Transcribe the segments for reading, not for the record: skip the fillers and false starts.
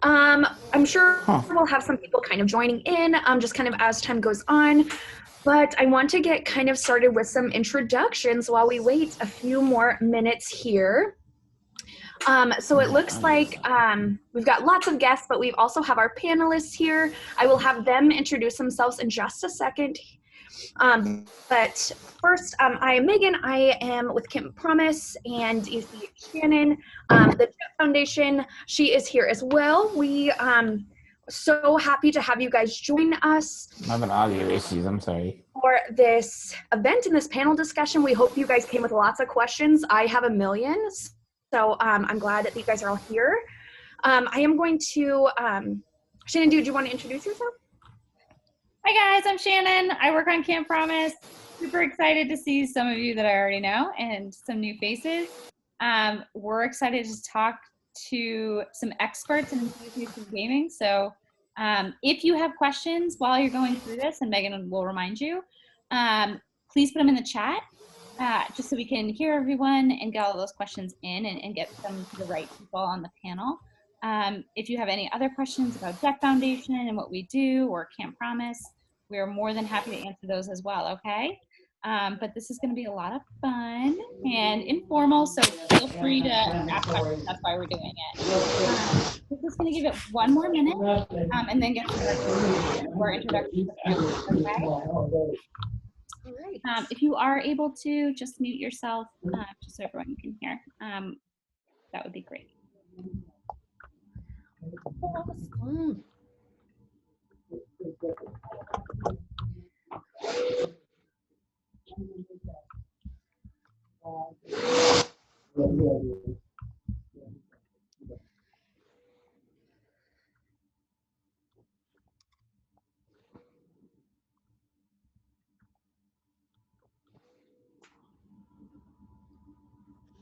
I'm sure Huh. we'll have some people kind of joining in, just kind of as time goes on. But I want to get kind of started with some introductions while we wait a few more minutes here. So it looks like we've got lots of guests, but we also have our panelists here. I will have them introduce themselves in just a second. But first, I am Megan. I am with Camp Promise, and you see Shannon, the Jett Foundation. She is here as well. We so happy to have you guys join us I'm having audio issues. I'm sorry. for this event and this panel discussion. We hope you guys came with lots of questions. I have a million, so I'm glad that you guys are all here. I am going to, Shannon, do you want to introduce yourself? Hi guys, I'm Shannon. I work on Camp Promise. Super excited to see some of you that I already know and some new faces. We're excited to talk to some experts in enthusiastic gaming. So if you have questions while you're going through this, and Megan will remind you, please put them in the chat just so we can hear everyone and get all those questions in and get them to the right people on the panel. If you have any other questions about Jett Foundation and what we do or Camp Promise, we are more than happy to answer those as well, okay? But this is going to be a lot of fun and informal, so feel free to ask questions. That's why we're doing it. We're just going to give it one more minute and then get started with our introduction to the experts, okay? All right. If you are able to, just mute yourself just so everyone can hear. That would be great. Awesome.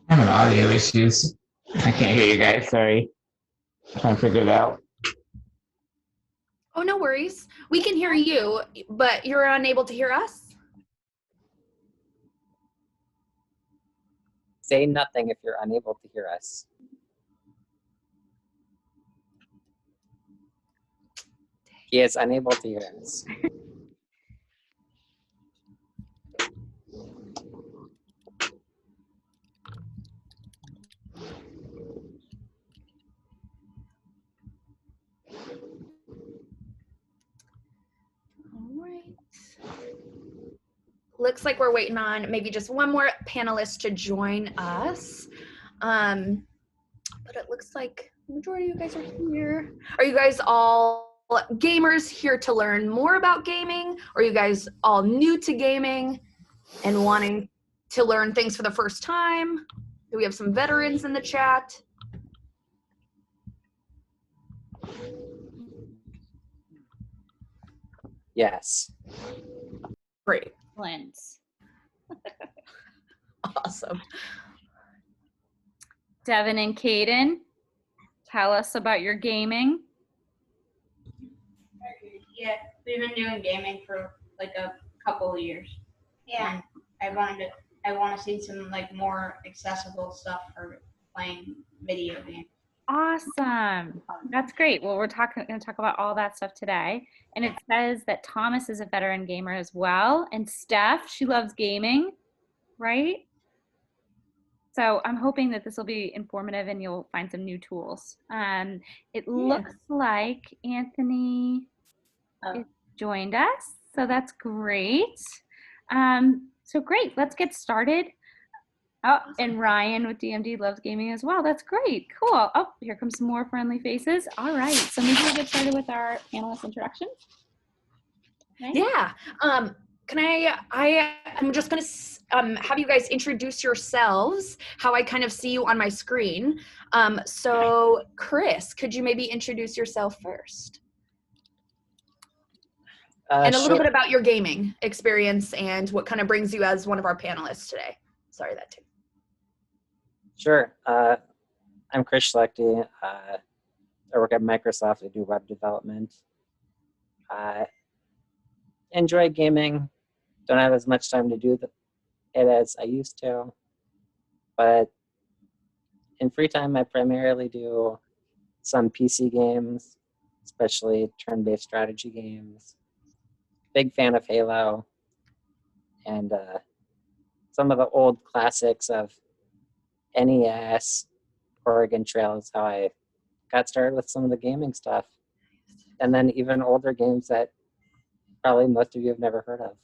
I'm having audio issues. I can't hear you guys. Sorry. I'm trying to figure it out. Oh, no worries. We can hear you, but you're unable to hear us? Say nothing if you're unable to hear us. He is unable to hear us. All right. Looks like we're waiting on maybe just one more panelist to join us. But it looks like the majority of you guys are here. Are you guys all gamers here to learn more about gaming? Or are you guys all new to gaming and wanting to learn things for the first time? Do we have some veterans in the chat? Yes. Great. Excellent. Awesome. Devin and Kaden, tell us about your gaming. Yeah, we've been doing gaming for like a couple of years. Yeah, and I want to see some like more accessible stuff for playing video games. Awesome. That's great. Well, we're going to talk about all that stuff today. And it says that Thomas is a veteran gamer as well. And Steph, she loves gaming, right? So I'm hoping that this will be informative and you'll find some new tools. It looks like Anthony has joined us. So that's great. So great. Let's get started. Oh, and Ryan with DMD loves gaming as well. That's great. Cool. Oh, here comes some more friendly faces. All right. So maybe we'll get started with our panelist introductions. Okay. Yeah. I'm just going to have you guys introduce yourselves, how I kind of see you on my screen. So Chris, could you maybe introduce yourself first? And a little bit about your gaming experience and what kind of brings you as one of our panelists today. Sorry, that too. Sure. I'm Chris Schlechte. I work at Microsoft. I do web development. I enjoy gaming. Don't have as much time to do it as I used to. But in free time, I primarily do some PC games, especially turn-based strategy games. Big fan of Halo, and some of the old classics of NES, Oregon Trail is how I got started with some of the gaming stuff. And then even older games that probably most of you have never heard of.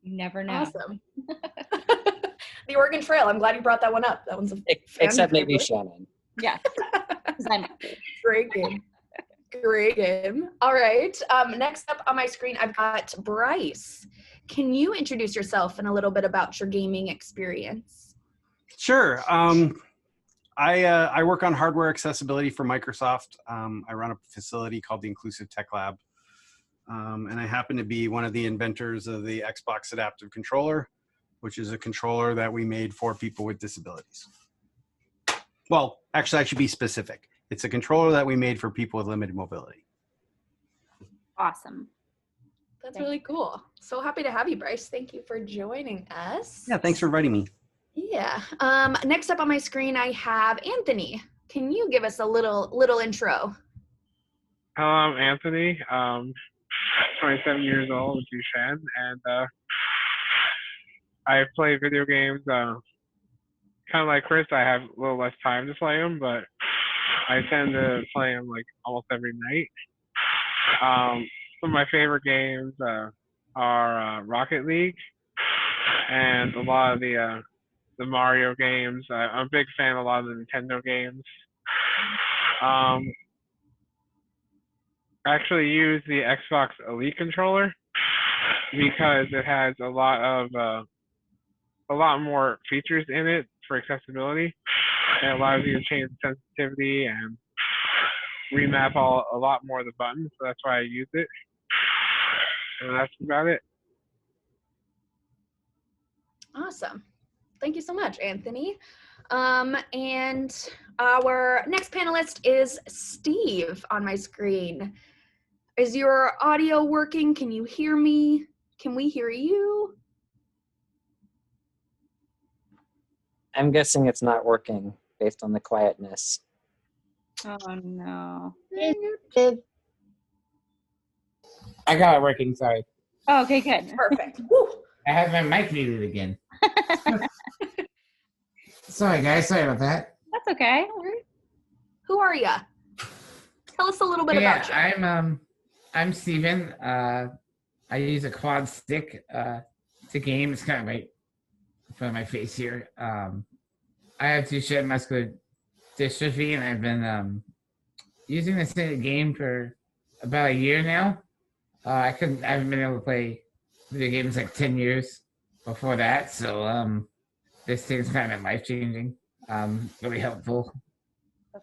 You never know. Awesome. The Oregon Trail. I'm glad you brought that one up. That one's a Except maybe Shannon. Yeah. 'Cause I'm great game. Great game. All right. Next up on my screen, I've got Bryce. Can you introduce yourself and a little bit about your gaming experience? Sure. I work on hardware accessibility for Microsoft. I run a facility called the Inclusive Tech Lab. And I happen to be one of the inventors of the Xbox Adaptive Controller, which is a controller that we made for people with disabilities. Well, actually, I should be specific. It's a controller that we made for people with limited mobility. awesome. That's really cool. So happy to have you, Bryce. Thank you for joining us. Yeah, thanks for inviting me. Yeah. Next up on my screen, I have Anthony. Can you give us a little intro? Hello, I'm Anthony. 27 years old with Duchenne, and I play video games. Kind of like Chris, I have a little less time to play them, but I tend to play them like almost every night. Some of my favorite games are Rocket League and a lot of the Mario games. I'm a big fan of a lot of the Nintendo games. I actually use the Xbox Elite controller because it has a lot more features in it for accessibility. It allows you to change the sensitivity and remap a lot more of the buttons, so that's why I use it. And that's about it. Awesome. Thank you so much, Anthony. And our next panelist is Steve on my screen. Is your audio working? Can you hear me? Can we hear you? I'm guessing it's not working based on the quietness. Oh no. I got it working, sorry. Oh, okay, good. Perfect. Woo. I had my mic muted again. Sorry, guys. Sorry about that. That's okay. Who are you? Tell us a little bit about you. I'm Steven. I use a quad stick to game. It's kind of right in front of my face here. I have Duchenne muscular dystrophy, and I've been using this in a game for about a year now. I haven't been able to play video games like 10 years before that, so this thing's kind of life changing. Really helpful.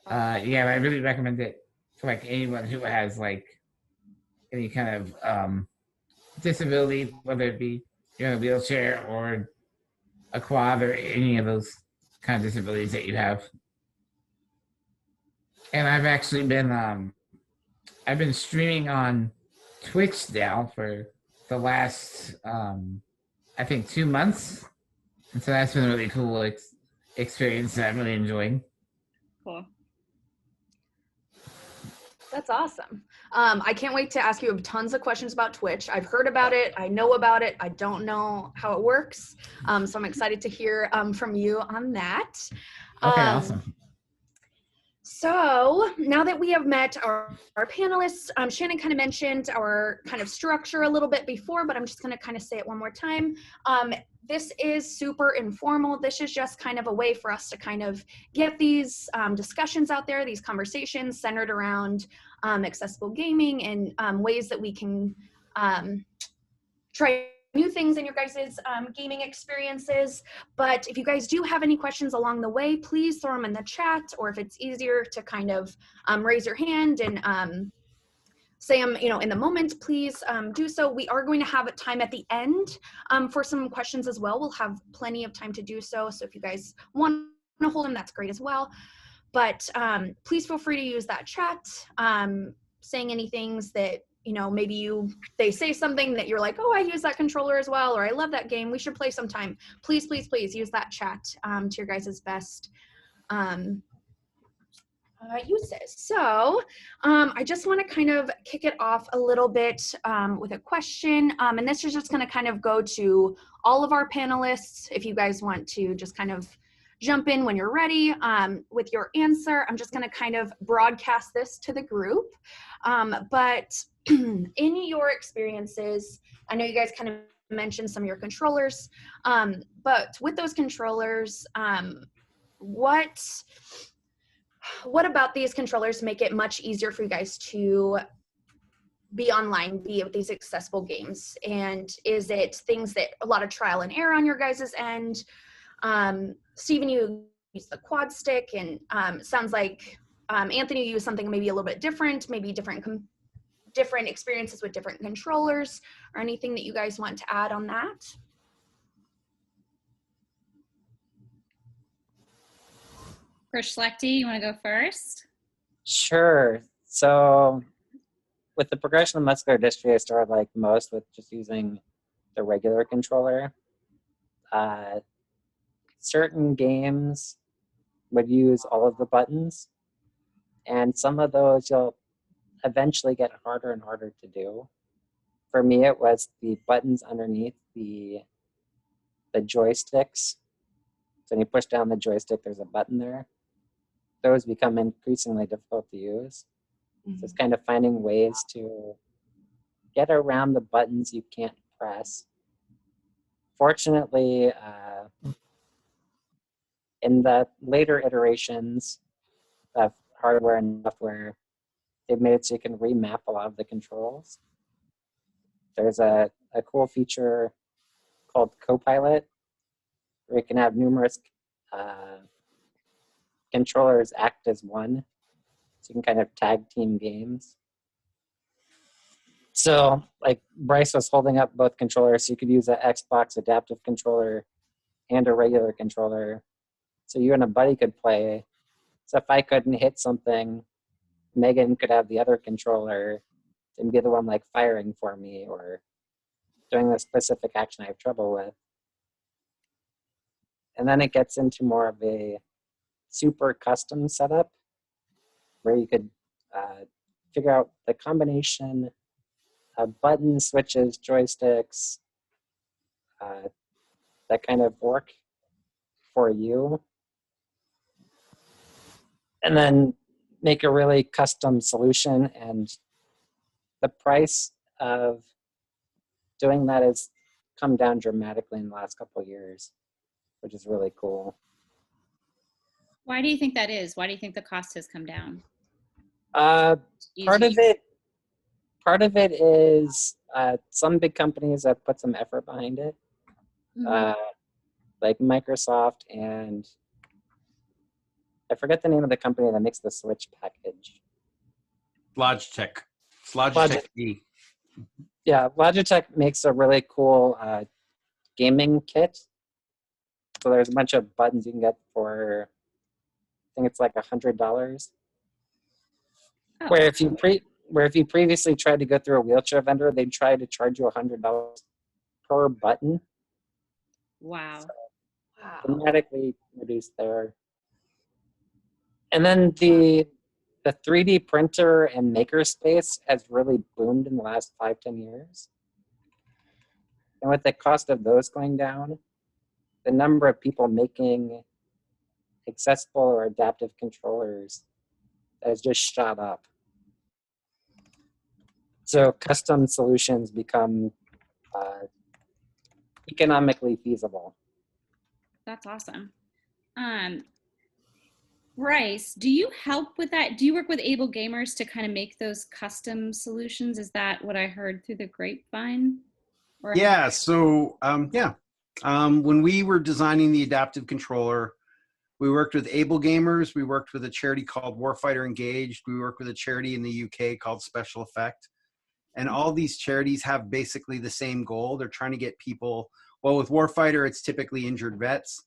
Yeah, I really recommend it for like anyone who has like any kind of disability, whether it be you're in a wheelchair or a quad or any of those kind of disabilities that you have. And I've actually been I've been streaming on Twitch now for the last I think 2 months, and so that's been a really cool experience that I'm really enjoying. Cool. That's awesome. I can't wait to ask you tons of questions about Twitch. I've heard about it. I know about it. I don't know how it works. So I'm excited to hear from you on that. Okay, awesome. So now that we have met our panelists, Shannon kind of mentioned our kind of structure a little bit before, but I'm just going to kind of say it one more time. This is super informal. This is just kind of a way for us to kind of get these discussions out there, these conversations centered around accessible gaming and ways that we can try new things in your guys' gaming experiences. But if you guys do have any questions along the way, please throw them in the chat, or if it's easier to kind of raise your hand and say them, in the moment, please do so. We are going to have a time at the end for some questions as well. We'll have plenty of time to do so. So if you guys want to hold them, that's great as well. But please feel free to use that chat, saying any things that, maybe they say something that you're like, oh, I use that controller as well, or I love that game, we should play sometime. Please, please, please use that chat to your guys' best uses. So I just want to kind of kick it off a little bit with a question. And this is just going to kind of go to all of our panelists. If you guys want to just kind of jump in when you're ready with your answer, I'm just going to kind of broadcast this to the group. But in your experiences, I know you guys kind of mentioned some of your controllers, but with those controllers, what about these controllers make it much easier for you guys to be online, be with these accessible games? And is it things that a lot of trial and error on your guys' end? Steven, you use the quad stick, and sounds like Anthony used something maybe a little bit different, maybe different experiences with different controllers, or anything that you guys want to add on that? Krish Schlechte, you want to go first? Sure. So with the progression of muscular dystrophy, I started like most with just using the regular controller. Certain games would use all of the buttons, and some of those you'll eventually get harder and harder to do. For me, it was the buttons underneath the joysticks. So when you push down the joystick, there's a button there. Those become increasingly difficult to use. So it's kind of finding ways to get around the buttons you can't press. Fortunately, in the later iterations of hardware and software, they've made it so you can remap a lot of the controls. There's a cool feature called Copilot, where you can have numerous controllers act as one. So you can kind of tag team games. So like Bryce was holding up both controllers, so you could use an Xbox adaptive controller and a regular controller. So you and a buddy could play. So if I couldn't hit something, Megan could have the other controller and be the one like firing for me or doing the specific action I have trouble with. And then it gets into more of a super custom setup where you could figure out the combination of buttons, switches, joysticks that kind of work for you. And then make a really custom solution. And the price of doing that has come down dramatically in the last couple of years, which is really cool. Why do you think that is? Why do you think the cost has come down? Part of it is some big companies have put some effort behind it, like Microsoft, and I forget the name of the company that makes the Switch package. Logitech. It's Logitech E. Yeah, Logitech makes a really cool gaming kit. So there's a bunch of buttons you can get for, I think it's like $100. Oh. Where if you previously tried to go through a wheelchair vendor, they'd try to charge you $100 per button. Wow. So dramatically reduced there. And then the 3D printer and makerspace has really boomed in the last 5-10 years. And with the cost of those going down, the number of people making accessible or adaptive controllers has just shot up. So custom solutions become economically feasible. That's awesome. Bryce, do you help with that? Do you work with able gamers to kind of make those custom solutions? Is that what I heard through the grapevine? Or Yeah, so when we were designing the adaptive controller, we worked with able gamers. We worked with a charity called Warfighter Engaged. We worked with a charity in the UK called Special Effect. And all these charities have basically the same goal. They're trying to get people, well, with Warfighter, it's typically injured vets.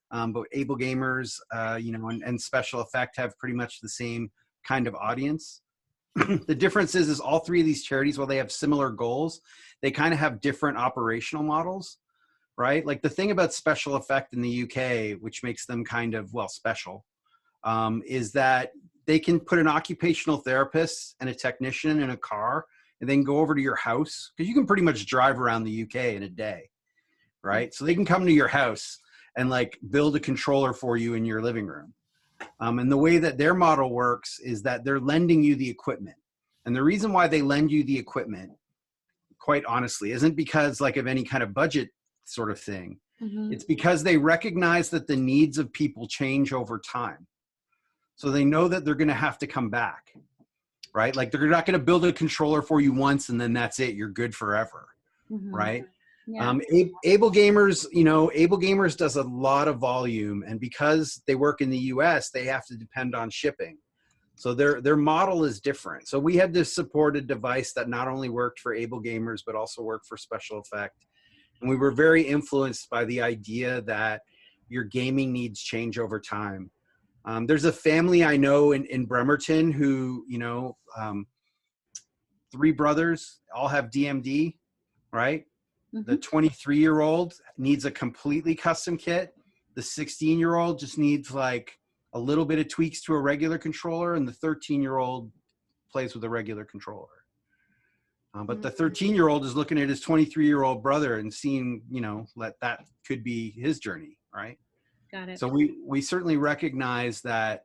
But able gamers, and Special Effect have pretty much the same kind of audience. The difference is all three of these charities, while they have similar goals, they kind of have different operational models, right? Like the thing about Special Effect in the UK, which makes them kind of, well, special, is that they can put an occupational therapist and a technician in a car and then go over to your house, because you can pretty much drive around the UK in a day, right? So they can come to your house and like build a controller for you in your living room. And the way that their model works is that they're lending you the equipment. And the reason why they lend you the equipment, quite honestly, isn't because like of any kind of budget sort of thing. It's because they recognize that the needs of people change over time. So they know that they're going to have to come back, right? Like they're not going to build a controller for you once and then that's it. You're good forever, right? Yeah. Able Gamers, you know, Able Gamers does a lot of volume, and because they work in the US, they have to depend on shipping. So their model is different. So we had to support a device that not only worked for Able Gamers, but also worked for Special Effect. And we were very influenced by the idea that your gaming needs change over time. There's a family I know in Bremerton who, you know, 3 brothers all have DMD, right? The 23-year-old needs a completely custom kit. The 16-year-old just needs like a little bit of tweaks to a regular controller, and the 13-year-old plays with a regular controller. But the 13-year-old is looking at his 23-year-old brother and seeing, you know, that could be his journey, right? Got it. So we certainly recognize that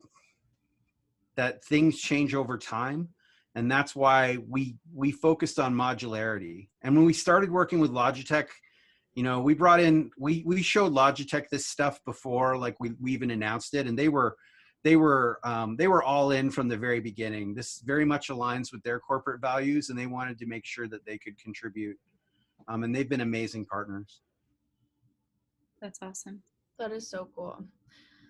things change over time. And that's why we focused on modularity. And when we started working with Logitech, you know, we brought in, we showed Logitech this stuff before, like we even announced it, and they were all in from the very beginning. This very much aligns with their corporate values, and they wanted to make sure that they could contribute. And they've been amazing partners. That's awesome. That is so cool.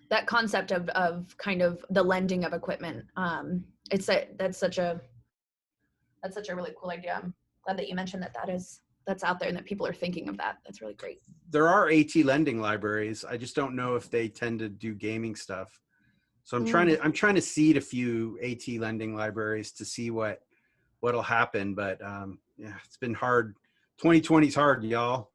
That concept of kind of the lending of equipment. That's such a really cool idea. I'm glad that you mentioned that's out there and that people are thinking of that. That's really great. There are AT lending libraries. I just don't know if they tend to do gaming stuff. So I'm trying to seed a few AT lending libraries to see what'll happen. But yeah, it's been hard. 2020 is hard, y'all.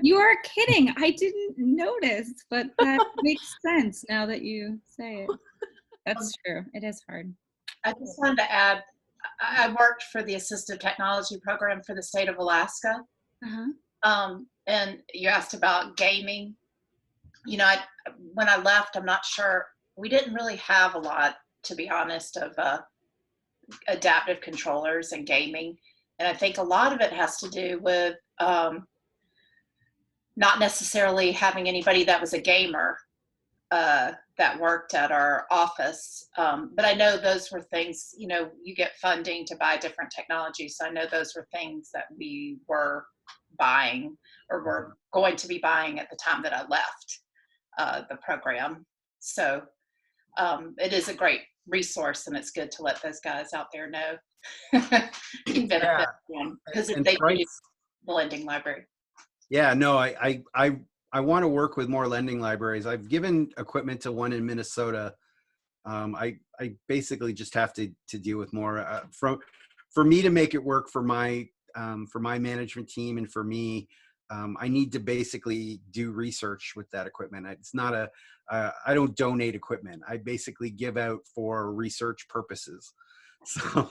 You are kidding. I didn't notice, but that makes sense now that you say it. That's true. It is hard. I just wanted to add, I worked for the assistive technology program for the state of Alaska. And you asked about gaming. You know, when I left, I'm not sure, we didn't really have a lot, to be honest, of adaptive controllers and gaming. And I think a lot of it has to do with not necessarily having anybody that was a gamer that worked at our office. But I know those were things, you know, you get funding to buy different technologies. So I know those were things that we were buying or were going to be buying at the time that I left the program. So it is a great resource, and it's good to let those guys out there know you benefit from, because they do the lending library. Yeah, no, I want to work with more lending libraries. I've given equipment to one in Minnesota. I basically just have to deal with more. For me to make it work for my management team and for me, I need to basically do research with that equipment. It's not I don't donate equipment. I basically give out for research purposes. So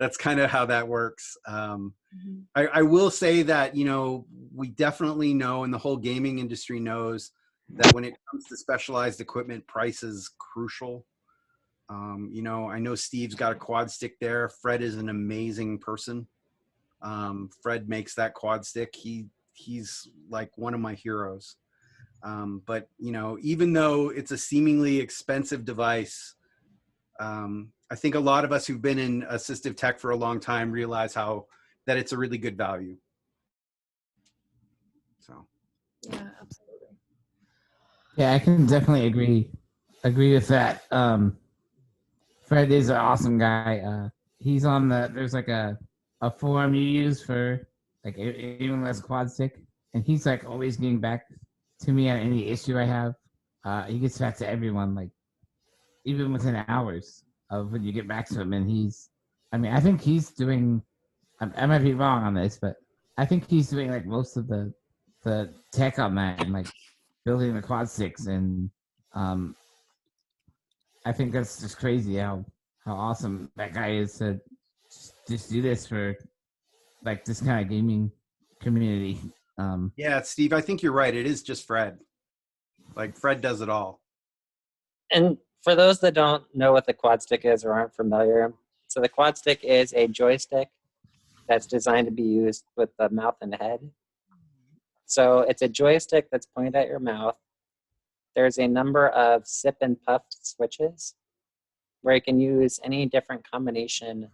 that's kind of how that works. I will say that, you know, we definitely know, and the whole gaming industry knows, that when it comes to specialized equipment, price is crucial. You know, I know Steve's got a quad stick there. Fred is an amazing person. Fred makes that quad stick. He's like one of my heroes. But, you know, even though it's a seemingly expensive device, I think a lot of us who've been in assistive tech for a long time realize that it's a really good value. So. Yeah, absolutely. Yeah, I can definitely agree with that. Fred is an awesome guy. He's on there's like a forum you use for like even less quad stick, and he's like always getting back to me on any issue I have. He gets back to everyone like even within hours of when you get back to him, and I think he's doing, I might be wrong on this, but I think he's doing like most of the tech on that and like building the quad sticks and I think that's just crazy how awesome that guy is to just do this for like this kind of gaming community. Yeah, Steve, I think you're right. It is just Fred. Like Fred does it all. And for those that don't know what the quad stick is or aren't familiar, so the quad stick is a joystick that's designed to be used with the mouth and head. So it's a joystick that's pointed at your mouth. There's a number of sip and puff switches where you can use any different combination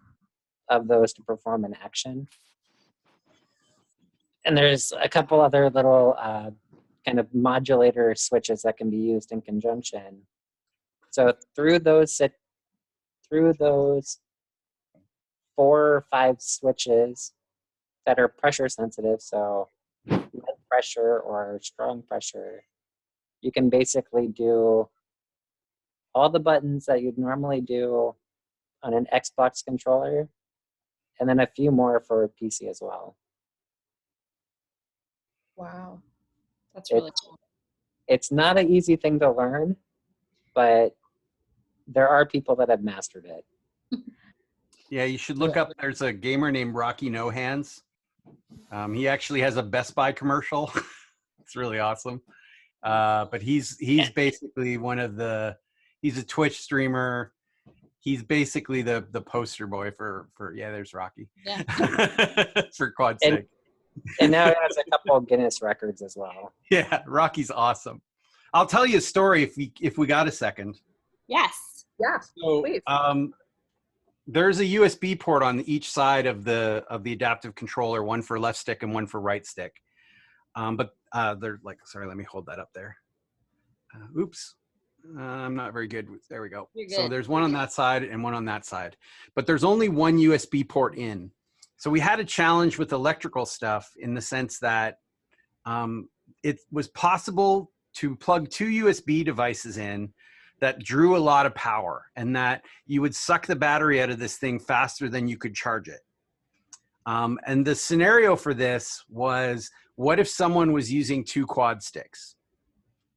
of those to perform an action. And there's a couple other little kind of modulator switches that can be used in conjunction. So through those 4 or 5 switches that are pressure sensitive, so light pressure or strong pressure, you can basically do all the buttons that you'd normally do on an Xbox controller, and then a few more for a PC as well. Wow. That's really cool. It's not an easy thing to learn, but there are people that have mastered it. Yeah, you should look up. There's a gamer named Rocky No Hands. He actually has a Best Buy commercial. It's really awesome. But he's basically he's a Twitch streamer. He's basically the poster boy for there's Rocky. Yeah. For quad stick. And now he has a couple of Guinness records as well. Yeah, Rocky's awesome. I'll tell you a story if we got a second. Yes. Yeah. So, Please. there's a USB port on each side of the adaptive controller, one for left stick and one for right stick. But they're like, sorry, let me hold that up there. Oops. I'm not very good. There we go. You're good. So there's one on that side and one on that side, but there's only one USB port in. So we had a challenge with electrical stuff in the sense that it was possible to plug 2 USB devices in that drew a lot of power, and that you would suck the battery out of this thing faster than you could charge it. And the scenario for this was, what if someone was using 2 quad sticks,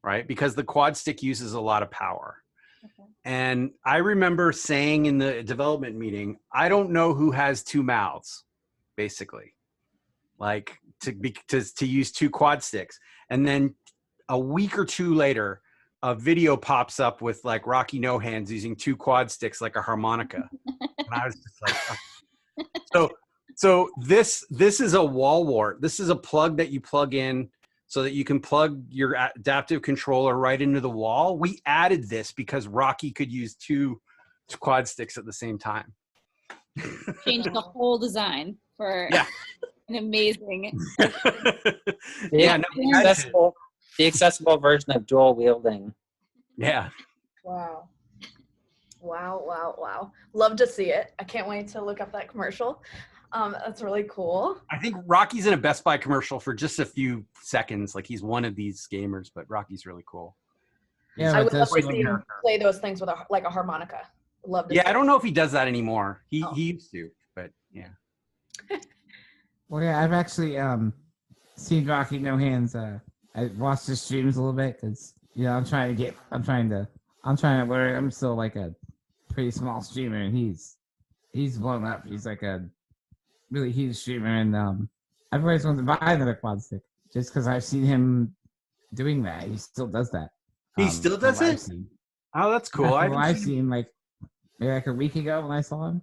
right? Because the quad stick uses a lot of power. Okay. And I remember saying in the development meeting, I don't know who has 2 mouths, basically, like to use 2 quad sticks. And then a week or 2 later, a video pops up with like Rocky No Hands using 2 quad sticks like a harmonica. And I was just like, oh. So this is a wall wart. This is a plug that you plug in so that you can plug your adaptive controller right into the wall. We added this because Rocky could use 2 quad sticks at the same time. Changed the whole design for an amazing. The accessible version of dual wielding. Yeah. Wow. Wow. Love to see it. I can't wait to look up that commercial. That's really cool. I think Rocky's in a Best Buy commercial for just a few seconds. Like, he's one of these gamers, but Rocky's really cool. Yeah, I would love to see him play those things with a harmonica. Love to see I don't know if he does that anymore. He used to, but yeah. Well, yeah, I've actually seen Rocky No Hands. I watched his streams a little bit because I'm trying to learn. I'm still like a pretty small streamer, and he's blown up. He's like a really huge streamer, and I've always wanted to buy another quad stick just because I've seen him doing that. He still does that. He still does it? Oh, that's cool. I've seen like maybe like a week ago when I saw him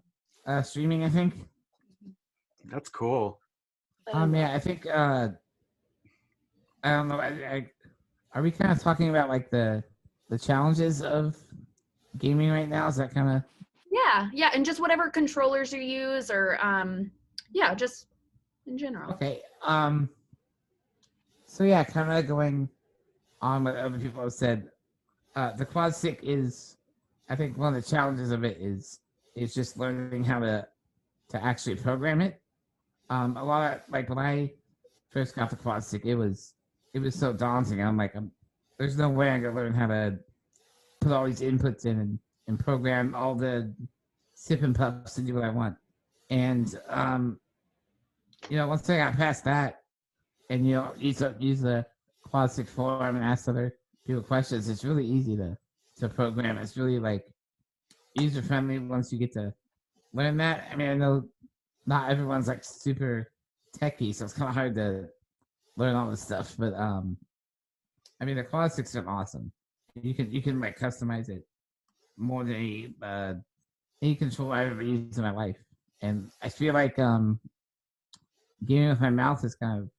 streaming, I think. That's cool. Yeah, I think I don't know. Are we kind of talking about like the challenges of gaming right now? Is that kind of? Yeah, and just whatever controllers you use, or just in general. Okay. So yeah, kind of going on what other people have said. The quad stick is, I think, one of the challenges of it is just learning how to actually program it. A lot of, like, when I first got the quad stick, it was so daunting. I'm like, there's no way I'm gonna learn how to put all these inputs in and program all the sip and puffs to do what I want. And once I got past that, and use the quad stick forum and ask other people questions, it's really easy to program. It's really like user friendly once you get to learn that. I mean, I know not everyone's like super techy, so it's kind of hard to learn all this stuff. But I mean, the quad sticks are awesome. You can like customize it more than any controller I've ever used in my life. And I feel like gaming with my mouth is kind of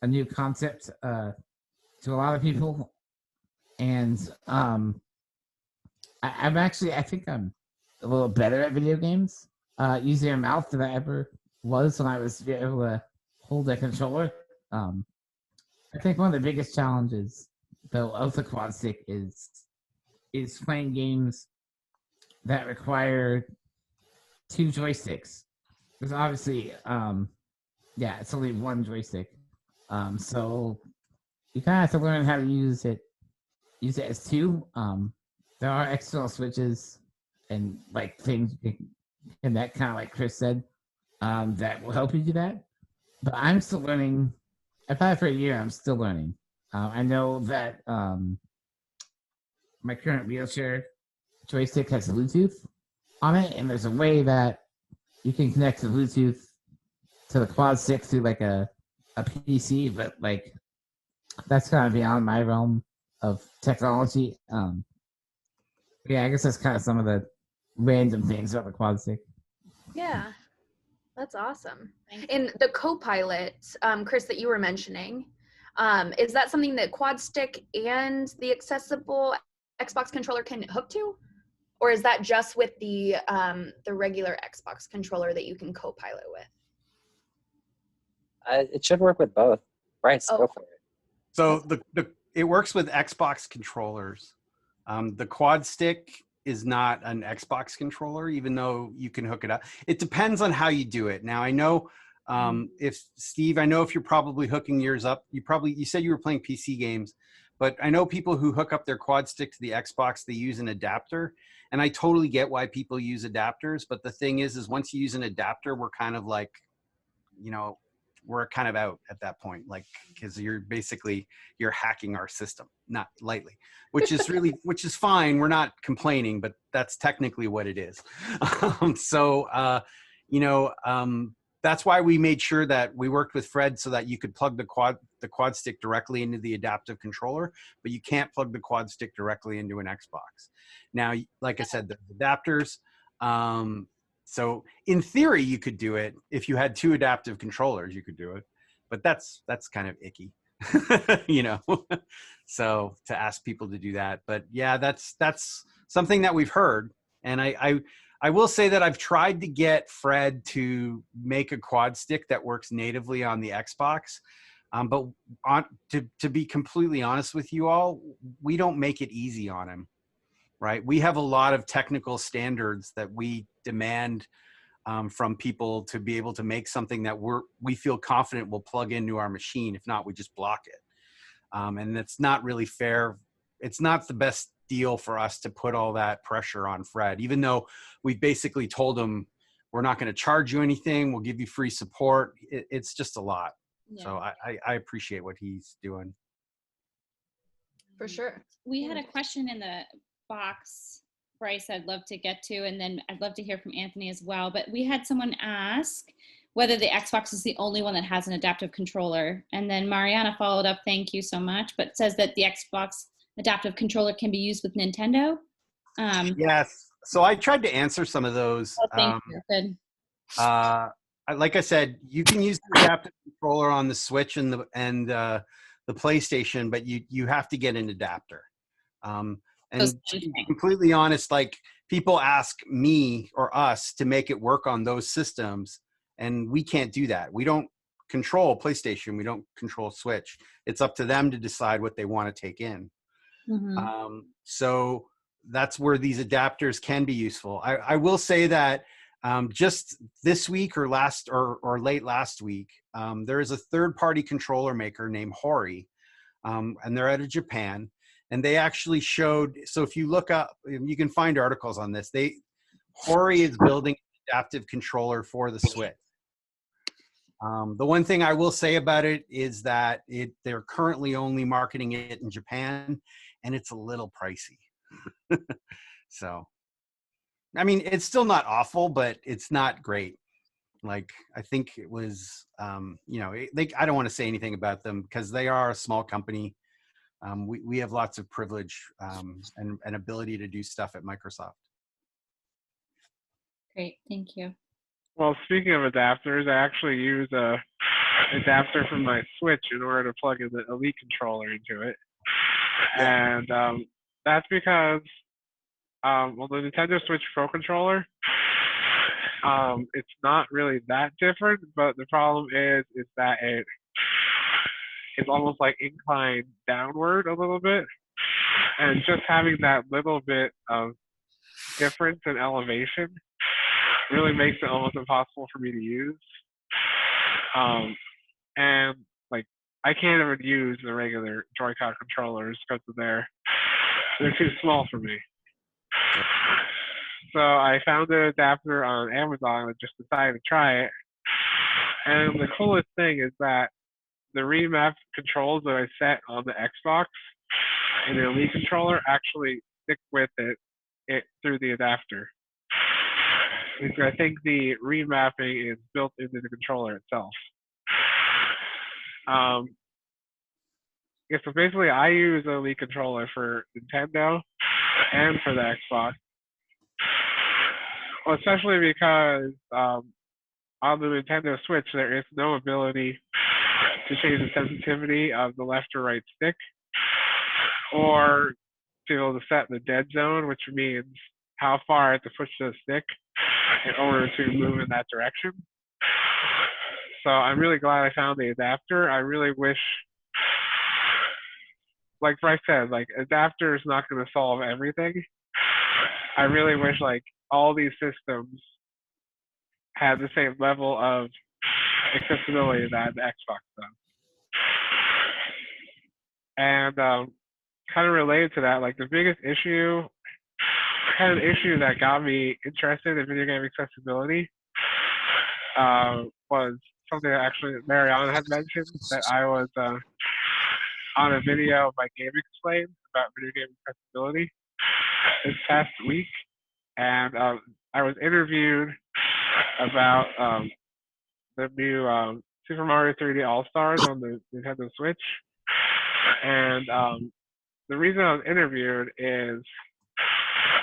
a new concept to a lot of people. And I think I'm a little better at video games using a mouth than I ever was when I was able to hold a controller. I think one of the biggest challenges, though, of the quad stick is playing games that require two joysticks. Because obviously, it's only one joystick. So you kind of have to learn how to use it as two. There are external switches and like things and that kind of like Chris said, that will help you do that. But I'm still learning. I've had it for a year. I'm still learning. I know that my current wheelchair joystick has Bluetooth on it, and there's a way that you can connect the Bluetooth to the quad stick through like a PC, but like that's kind of beyond my realm of technology. Yeah, I guess that's kind of some of the random things about the quad stick. Yeah, that's awesome. And the co-pilot, Chris, that you were mentioning, is that something that quad stick and the accessible Xbox controller can hook to? Or is that just with the regular Xbox controller that you can co-pilot with? It should work with both. Bryce, go for it. So it works with Xbox controllers. The quad stick is not an Xbox controller, even though you can hook it up. It depends on how you do it. Now, I know if Steve, I know if you're probably hooking yours up, you said you were playing PC games, but I know people who hook up their quad stick to the Xbox, they use an adapter. And I totally get why people use adapters. But the thing is once you use an adapter, we're kind of like, we're kind of out at that point, like, because you're hacking our system, not lightly, which is fine. We're not complaining, but that's technically what it is. That's why we made sure that we worked with Fred so that you could plug the quad stick directly into the adaptive controller, but you can't plug the quad stick directly into an Xbox. Now, like I said, the adapters, so in theory, you could do it if you had two adaptive controllers. You could do it, but that's kind of icky, So to ask people to do that, but yeah, that's something that we've heard, and I will say that I've tried to get Fred to make a quad stick that works natively on the Xbox, but to be completely honest with you all, we don't make it easy on him. Right, we have a lot of technical standards that we demand from people to be able to make something that we feel confident will plug into our machine. If not, we just block it, and it's not really fair. It's not the best deal for us to put all that pressure on Fred, even though we've basically told him we're not going to charge you anything. We'll give you free support. It's just a lot. Yeah. So I appreciate what he's doing. For sure. We had a question in the box, Bryce, I'd love to get to, and then I'd love to hear from Anthony as well. But we had someone ask whether the Xbox is the only one that has an adaptive controller. And then Mariana followed up, thank you so much, but says that the Xbox adaptive controller can be used with Nintendo. Yes. So I tried to answer some of those. Oh, thank you. Good. Like I said, you can use the adaptive controller on the Switch and the PlayStation, but you have to get an adapter. And to be completely honest, like, people ask me or us to make it work on those systems, and we can't do that. We don't control PlayStation. We don't control Switch. It's up to them to decide what they want to take in. Mm-hmm. So that's where these adapters can be useful. I will say that just this week or late last week, there is a third-party controller maker named Hori, and they're out of Japan. And they actually showed, so if you look up, you can find articles on this. Hori is building an adaptive controller for the Switch. The one thing I will say about it is that they're currently only marketing it in Japan, and it's a little pricey. So I mean, it's still not awful, but it's not great. Like, I think it was, you know, I don't want to say anything about them because they are a small company. We have lots of privilege and ability to do stuff at Microsoft. Great, thank you. Well, speaking of adapters, I actually use a adapter from my Switch in order to plug in the Elite controller into it. And that's because, well, the Nintendo Switch Pro controller, it's not really that different, but the problem is that it's almost like inclined downward a little bit. And just having that little bit of difference in elevation really makes it almost impossible for me to use. And like, I can't even use the regular Joy-Con controllers because they're too small for me. So I found an adapter on Amazon and just decided to try it. And the coolest thing is that the remap controls that I set on the Xbox and the Elite controller actually stick with it through the adapter. Because I think the remapping is built into the controller itself. Yeah, so basically I use the Elite controller for Nintendo and for the Xbox. Well, especially because on the Nintendo Switch there is no ability to change the sensitivity of the left or right stick, or to be able to set the dead zone, which means how far I have to push the stick in order to move in that direction. So I'm really glad I found the adapter. I really wish, like Bryce said, like adapter is not going to solve everything. I really wish like all these systems had the same level of accessibility that the Xbox does. And kind of related to that, like the biggest issue, kind of issue that got me interested in video game accessibility was something that actually Mariana had mentioned, that I was on a video by Game Explain about video game accessibility this past week, and I was interviewed about the new Super Mario 3D All-Stars on the Nintendo Switch, and the reason I was interviewed is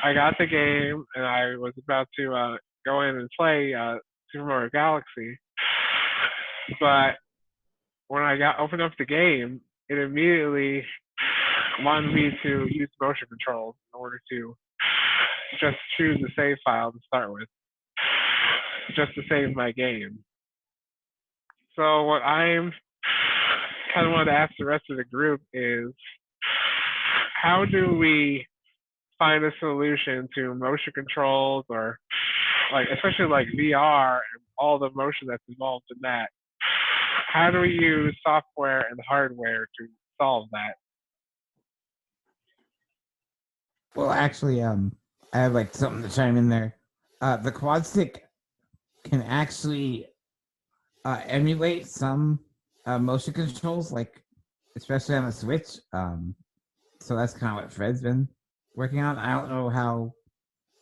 I got the game and I was about to go in and play Super Mario Galaxy, but when I opened up the game, it immediately wanted me to use motion controls in order to just choose the save file to start with, just to save my game. So what I'm kind of wanted to ask the rest of the group is, how do we find a solution to motion controls, or like especially like VR and all the motion that's involved in that? How do we use software and hardware to solve that? Well, actually, I have like something to chime in there. The quad stick can actually emulate some motion controls, like especially on the Switch. So that's kind of what Fred's been working on. I don't know how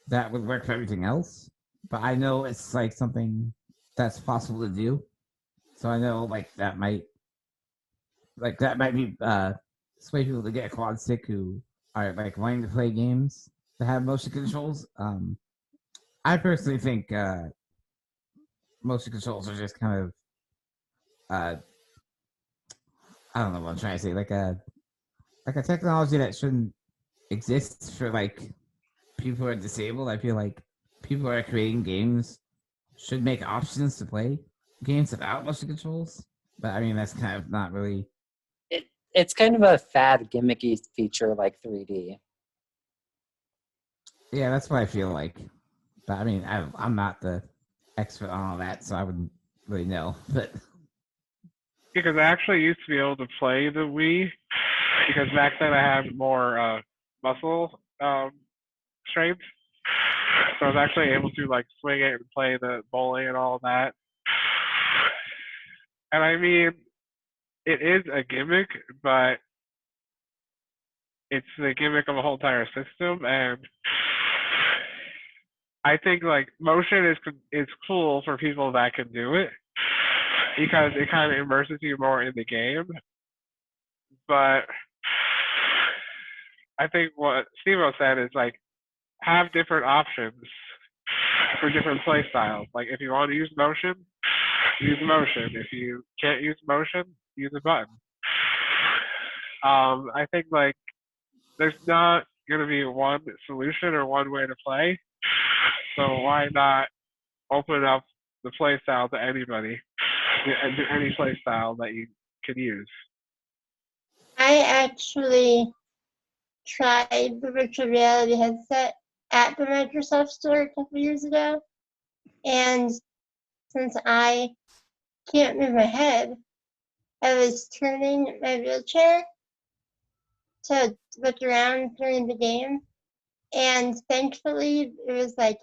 that would work for everything else, but I know it's like something that's possible to do. So I know like that might be sway people to get a quad stick who are like wanting to play games that have motion controls. I personally think motion controls are just kind of I don't know what I'm trying to say, like a technology that shouldn't exist for like people who are disabled. I feel like people who are creating games should make options to play games without motion controls. But I mean, that's kind of not really. It's kind of a fad gimmicky feature like 3D. Yeah, that's what I feel like. But I mean, I'm not the expert on all that, so I wouldn't really know. But Because I actually used to be able to play the Wii, because back then I had more muscle strength, so I was actually able to like swing it and play the bowling and all that. And I mean, it is a gimmick, but it's the gimmick of a whole entire system, and I think like motion is cool for people that can do it because it kind of immerses you more in the game. But I think what Steve-O said is like have different options for different play styles. Like if you want to use motion, use motion. If you can't use motion, use a button. I think like there's not gonna be one solution or one way to play. So why not open up the play style to anybody, any play style that you can use? I actually tried the virtual reality headset at the Microsoft store a couple years ago, and since I can't move my head, I was turning my wheelchair to look around during the game, and thankfully it was like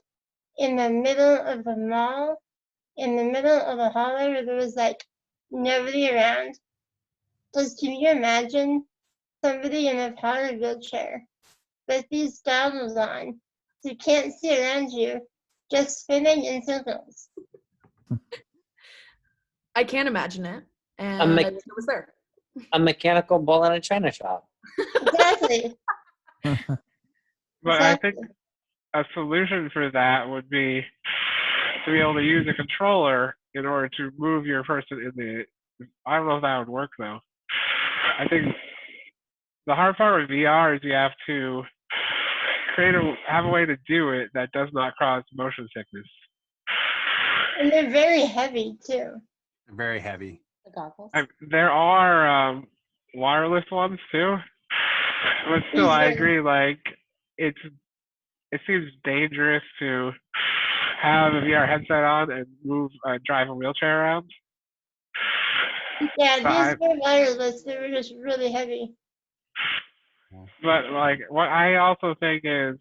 in the middle of the mall, in the middle of a hallway where there was like nobody around. Just can you imagine somebody in a power wheelchair with these goggles on, so you can't see around you, just spinning in circles? I can't imagine it, and I'm I like- wish it was there. A mechanical bull in a china shop. Exactly. But I think a solution for that would be to be able to use a controller in order to move your person in the. I don't know if that would work though. I think the hard part with VR is you have to have a way to do it that does not cause motion sickness. And they're very heavy too. Very heavy. The goggles. There are wireless ones too, but still, I agree. Like it seems dangerous to have a VR headset on and drive a wheelchair around. Yeah, these were wireless. They were just really heavy. But like, what I also think is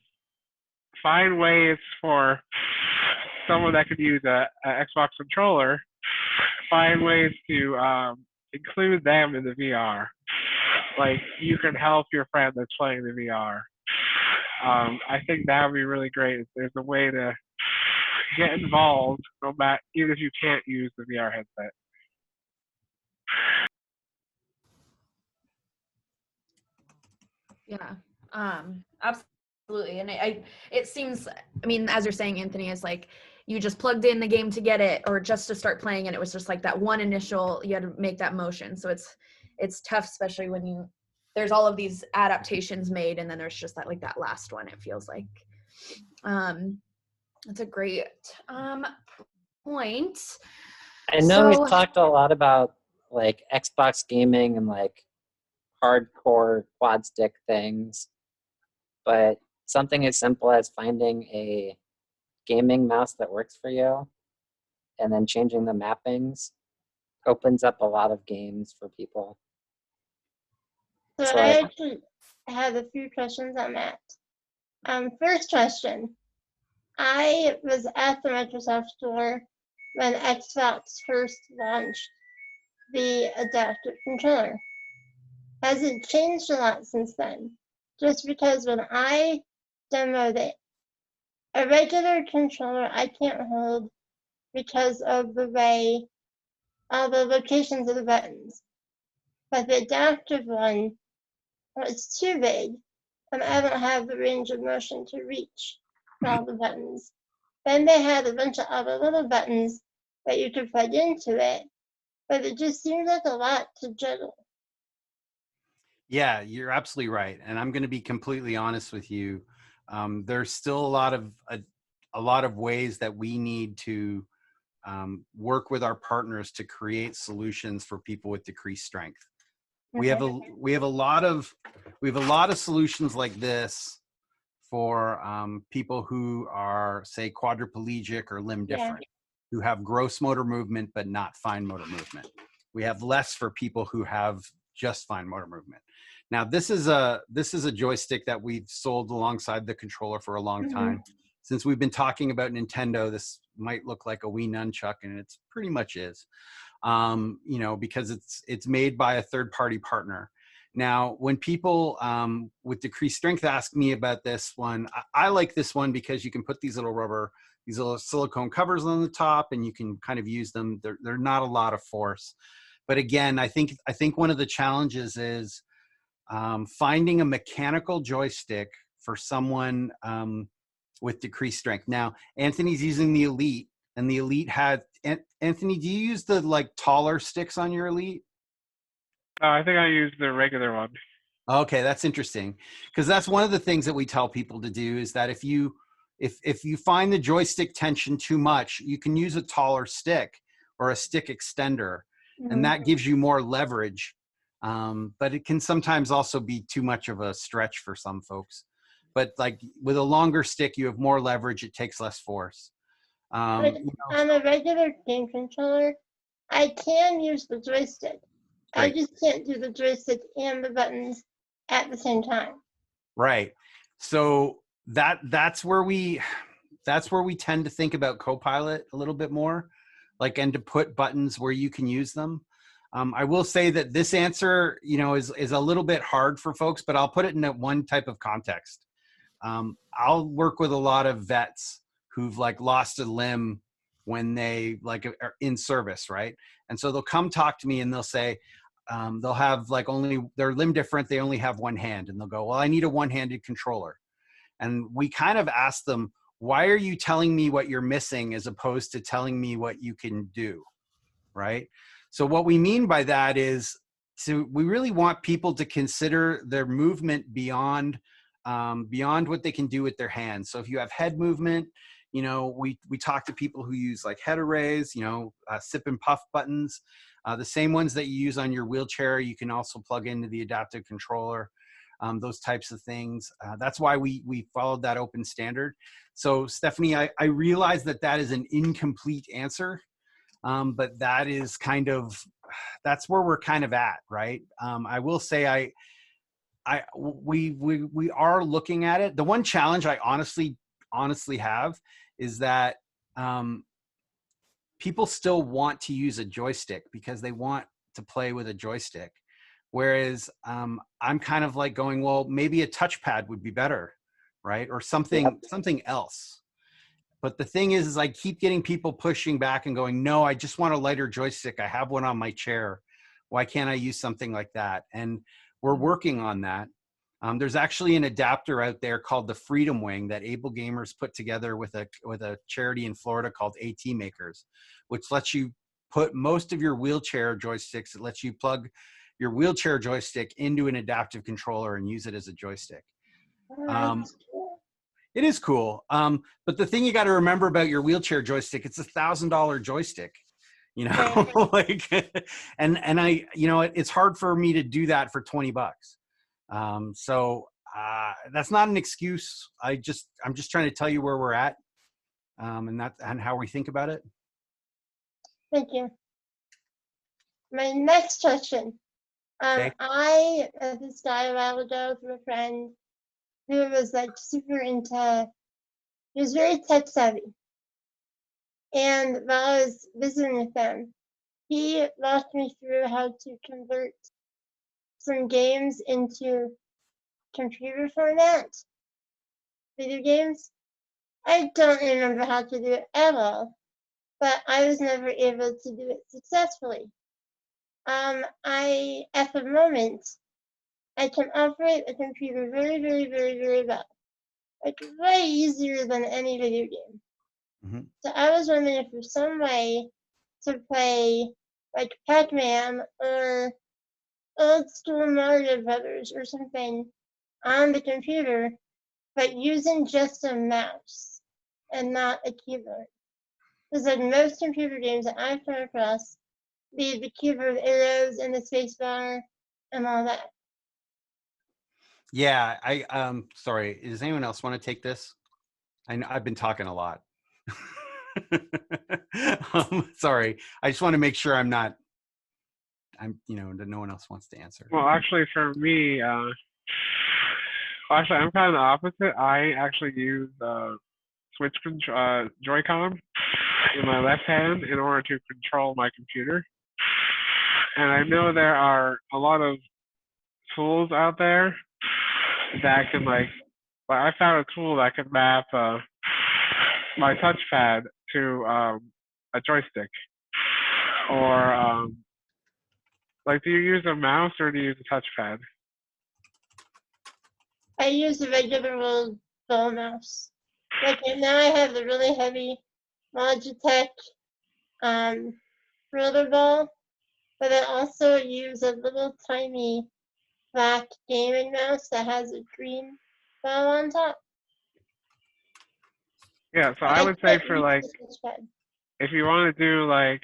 find ways for someone that could use a Xbox controller. Find ways to include them in the VR. Like you can help your friend that's playing the VR. I think that would be really great if there's a way to get involved, no matter even if you can't use the VR headset. Yeah, absolutely. And it seems, I mean, as you're saying, Anthony, is like you just plugged in the game to get it, or just to start playing, and it was just like that one initial, you had to make that motion. So it's tough, especially when there's all of these adaptations made, and then there's just that last one. It feels like, that's a great point. I know we've talked a lot about like Xbox gaming and like hardcore quad stick things, but something as simple as finding a gaming mouse that works for you and then changing the mappings opens up a lot of games for people. So I actually have a few questions on that. First question. I was at the Microsoft store when Xbox first launched the adaptive controller. Has it changed a lot since then? Just because when I demoed it, a regular controller I can't hold because of the way all the locations of the buttons. But the adaptive one, it's too big, and I don't have the range of motion to reach all the buttons. Then they had a bunch of other little buttons that you could plug into it, but it just seems like a lot to juggle. Yeah, you're absolutely right, and I'm going to be completely honest with you. There's still a lot of ways that we need to work with our partners to create solutions for people with decreased strength. We have a lot of solutions like this for people who are, say, quadriplegic or limb different, who have gross motor movement but not fine motor movement. We have less for people who have just fine motor movement. Now, this is a joystick that we've sold alongside the controller for a long time. Since we've been talking about Nintendo, this might look like a Wii nunchuck, and it pretty much is. You know, because it's made by a third-party partner. Now, when people with decreased strength ask me about this one, I like this one because you can put these little silicone covers on the top, and you can kind of use them. They're not a lot of force. But again, I think one of the challenges is finding a mechanical joystick for someone with decreased strength. Now, Anthony's using the Elite, and the Elite had, Anthony, do you use the like taller sticks on your Elite? I think I use the regular one. Okay, that's interesting, because that's one of the things that we tell people to do is that if you find the joystick tension too much, you can use a taller stick or a stick extender, and that gives you more leverage. But it can sometimes also be too much of a stretch for some folks. But like with a longer stick, you have more leverage. It takes less force. But on a regular game controller, I can use the joystick. Right. I just can't do the joystick and the buttons at the same time. Right. So that's where we tend to think about Copilot a little bit more, like, and to put buttons where you can use them. I will say that this answer, is a little bit hard for folks, but I'll put it in one type of context. I'll work with a lot of vets who've like lost a limb when they like are in service, right? And so they'll come talk to me and they'll say, they'll have like their limb different, they only have one hand, and they'll go, well, I need a one-handed controller. And we kind of ask them, why are you telling me what you're missing as opposed to telling me what you can do, right? So what we mean by that is, we really want people to consider their movement beyond what they can do with their hands. So if you have head movement, we talk to people who use like head arrays, sip and puff buttons, the same ones that you use on your wheelchair, you can also plug into the adaptive controller, those types of things. That's why we followed that open standard. So Stephanie, I realize that is an incomplete answer, but that is that's where we're kind of at, right? I will say we are looking at it. The one challenge I honestly have is that people still want to use a joystick because they want to play with a joystick. Whereas I'm kind of like going, well, maybe a touchpad would be better, right? Or something else. But the thing is I keep getting people pushing back and going, no, I just want a lighter joystick. I have one on my chair. Why can't I use something like that? And we're working on that. There's actually an adapter out there called the Freedom Wing that Able Gamers put together with a charity in Florida called AT Makers, which lets you put most of your wheelchair joysticks. It lets you plug your wheelchair joystick into an adaptive controller and use it as a joystick. It is cool. But the thing you got to remember about your wheelchair joystick, it's $1,000 joystick, like, and it's hard for me to do that for $20. So that's not an excuse. I'm just trying to tell you where we're at, and how we think about it. Thank you. My next question. Okay. I met this guy a while ago through a friend who was like super into, he was very tech savvy. And while I was visiting with him, he walked me through how to convert some games into computer format, video games. I don't remember how to do it at all, but I was never able to do it successfully. At the moment, I can operate a computer very, very, very, very well. Like way easier than any video game. Mm-hmm. So I was wondering if there's some way to play like Pac-Man or old school Mario Brothers or something on the computer, but using just a mouse and not a keyboard. Because like most computer games that I've come across, the keyboard arrows and the space bar and all that. Yeah, sorry. Does anyone else want to take this? I've been talking a lot. Sorry. I just want to make sure that no one else wants to answer. Well, actually, for me, I'm kind of the opposite. I actually use Switch Joy-Con in my left hand in order to control my computer. And I know there are a lot of tools out there that can like I found a tool that can map my touchpad to a joystick. Or like, do you use a mouse or do you use a touchpad? I use a regular old ball mouse. Like right now I have the really heavy Logitech rollerball, but I also use a little tiny black gaming mouse that has a green ball on top. Yeah, so I would say can't for use like, the touchpad. if you want to do like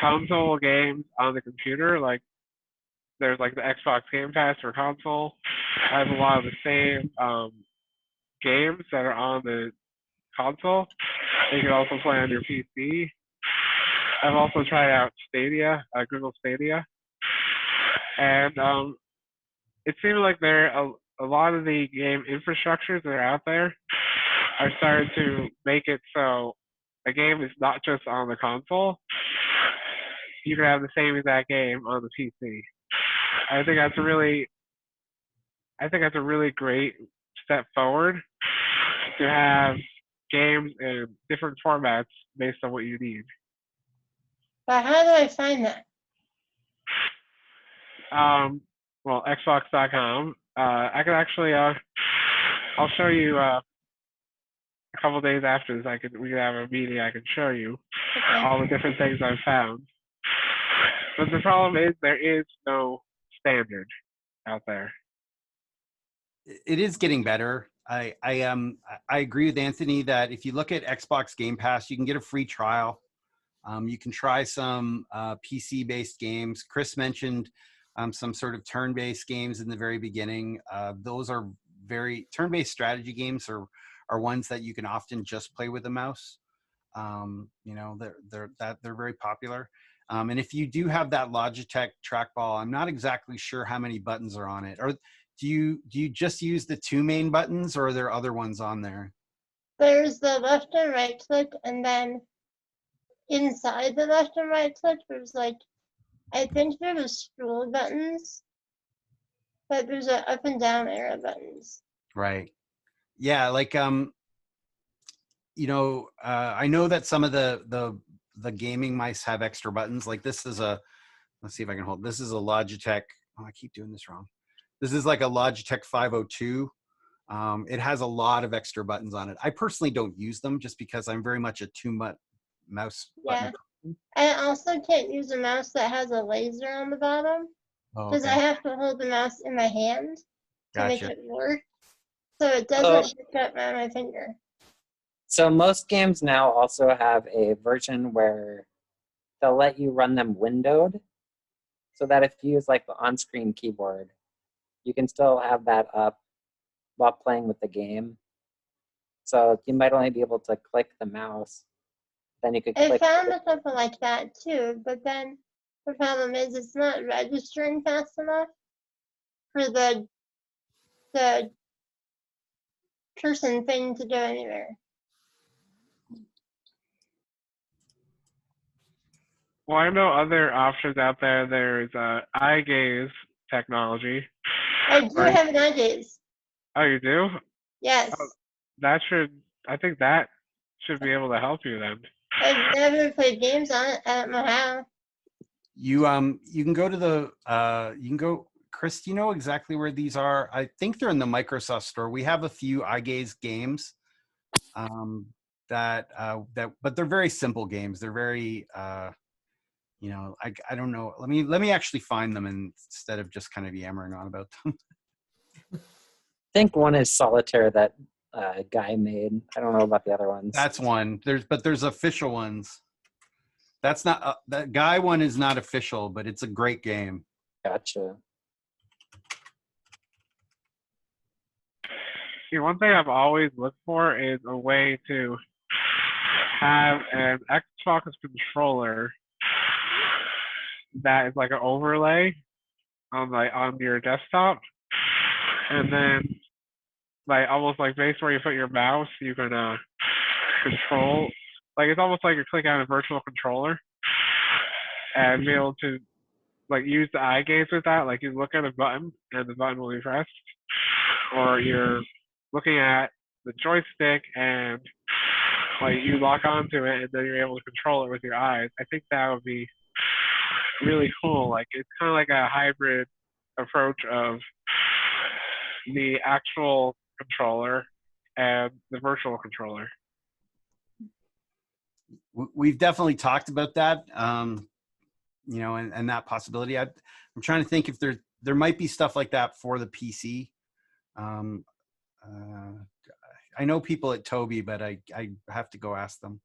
console games on the computer, like there's like the Xbox Game Pass for console. I have a lot of the same games that are on the console. You can also play on your PC. I've also tried out Stadia, Google Stadia, and it seems like a lot of the game infrastructures that are out there are starting to make it so a game is not just on the console. You can have the same exact game on the PC. I think that's a really great step forward to have games in different formats based on what you need. But how do I find that? Well, Xbox.com. I can actually, I'll show you a couple days after this. We can have a meeting. I can show you all the different things I've found. But the problem is there is no standard out there. It is getting better. I agree with Anthony that if you look at Xbox Game Pass, you can get a free trial. You can try some PC-based games. Chris mentioned some sort of turn-based games in the very beginning. Those are very turn-based strategy games are ones that you can often just play with a mouse. They're very popular. And if you do have that Logitech trackball, I'm not exactly sure how many buttons are on it. Or do you just use the two main buttons, or are there other ones on there? There's the left and right click, and then inside the left and right click, there's like, I think there was scroll buttons, but there's a up and down arrow buttons. Right. Yeah, like I know that some of the gaming mice have extra buttons. Like this is let's see if I can hold. This is a Logitech. Oh, I keep doing this wrong. This is like a Logitech 502. It has a lot of extra buttons on it. I personally don't use them just because I'm very much a mouse button. Yeah. I also can't use a mouse that has a laser on the bottom because I have to hold the mouse in my hand to make it work. So it doesn't pick up on my finger. So most games now also have a version where they'll let you run them windowed, so that if you use like the on-screen keyboard, you can still have that up while playing with the game. So you might only be able to click the mouse. Then you could click. I found something like that too, but then the problem is it's not registering fast enough for the person thing to go anywhere. Well, I know other options out there. There's eye gaze technology. I do have an eye gaze. Oh, you do? Yes. I think that should be able to help you then. I've never played games on it. I don't know how. You can go to Chris, do you know exactly where these are? I think they're in the Microsoft store. We have a few iGaze games but they're very simple games. They're very I don't know. Let me actually find them instead of just kind of yammering on about them. I think one is Solitaire that guy made. I don't know about the other ones. That's one. There's official ones. That's not that guy one is not official, but it's a great game. Gotcha. See, one thing I've always looked for is a way to have an Xbox controller that is like an overlay on your desktop, and then like almost like based where you put your mouse, you can control. Like it's almost like you're clicking on a virtual controller and be able to like use the eye gaze with that. Like you look at a button and the button will be pressed, or you're looking at the joystick and like you lock onto it and then you're able to control it with your eyes. I think that would be really cool. Like it's kind of like a hybrid approach of the actual controller and the virtual controller. We've definitely talked about that, you know, and that possibility. I'm trying to think if there might be stuff like that for the PC. I know people at Toby, but I have to go ask them.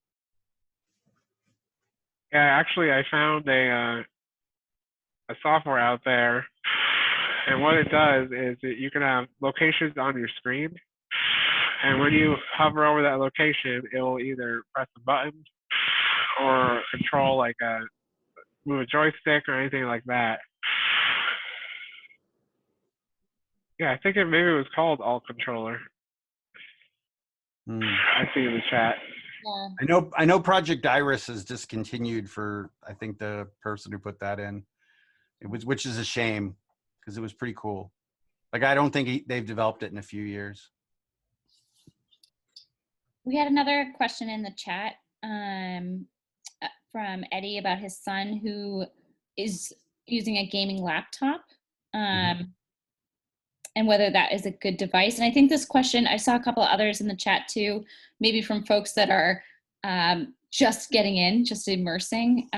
Yeah, actually, I found a software out there, and what it does is that you can have locations on your screen, and when you hover over that location, it will either press a button or control like move a joystick or anything like that. Yeah, I think maybe it was called Alt Controller. I see in the chat. Yeah. I know Project Iris is discontinued for, I think, the person who put that in. Which is a shame because it was pretty cool. Like I don't think they've developed it in a few years. We had another question in the chat from Eddie about his son who is using a gaming laptop. And whether that is a good device. And I think this question, I saw a couple of others in the chat too, maybe from folks that are just getting in, just immersing